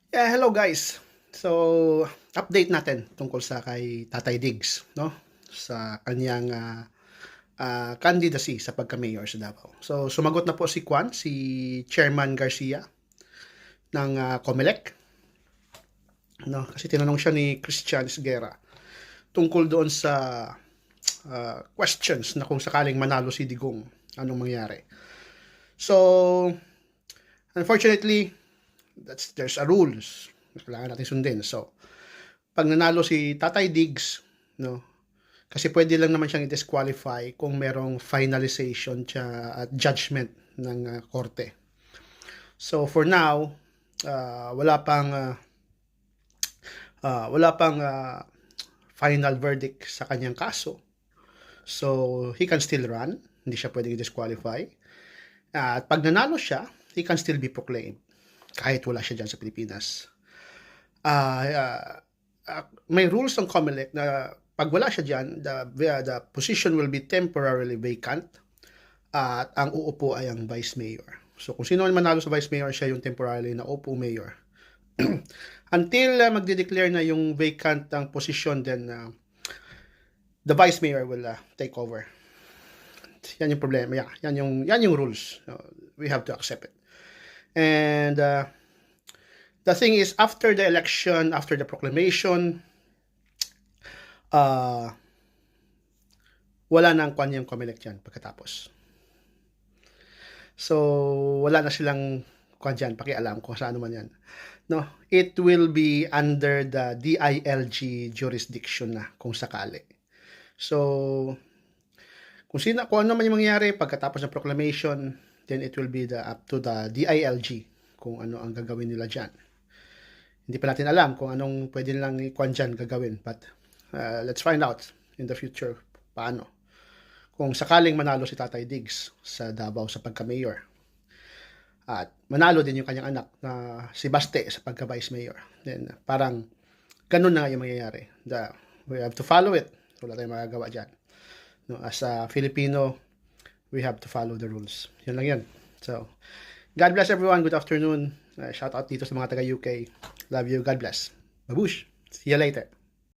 Yeah, hello guys. So, update natin tungkol sa kay Tatay Diggs, no? Sa kanyang candidacy sa pagka-mayor sa Davao. So, sumagot na po si si Chairman Garcia ng COMELEC, no? Kasi tinanong siya ni Christian Esguerra tungkol doon sa questions na kung sakaling manalo si Digong, anong mangyari. So, unfortunately, there's a rules na kailangan natin sundin. So, pag nanalo si Tatay Diggs, no, kasi pwede lang naman siyang i-disqualify kung merong finalization siya at judgment ng korte. So for now, wala pang final verdict sa kanyang kaso. So he can still run, hindi siya pwedeng i-disqualify. At pag nanalo siya, he can still be proclaimed kahit wala siya dyan sa Pilipinas. May rules ng COMELEC na pag wala siya dyan, the position will be temporarily vacant at ang uupo ay ang vice mayor. So kung sino man manalo sa vice mayor, siya yung temporarily na upo mayor. Until magde-declare na yung vacant ang position, then the vice mayor will take over. Yan yung problema. Yan yung rules. We have to accept it. And the thing is, after the election, after the proclamation, wala na ang kanyang COMELEC dyan pagkatapos. So, wala na silang dyan, pakialam kung saan man yan. No, it will be under the DILG jurisdiction na kung sakali. So, kung ano man yung mangyari pagkatapos ng proclamation, then it will be up to the DILG kung ano ang gagawin nila dyan. Hindi pa natin alam kung anong pwede nilang dyan gagawin, but let's find out in the future paano. Kung sakaling manalo si Tatay Diggs sa Davao sa pagka-mayor, at manalo din yung kanyang anak na si Baste sa pagka-vice mayor, then parang ganun na yung mangyayari. We have to follow it. Wala tayong magagawa dyan. No, as a Filipino, we have to follow the rules. Yun lang yun. So, God bless everyone. Good afternoon. Shout out dito sa mga taga-UK. Love you. God bless. Babush. See you later.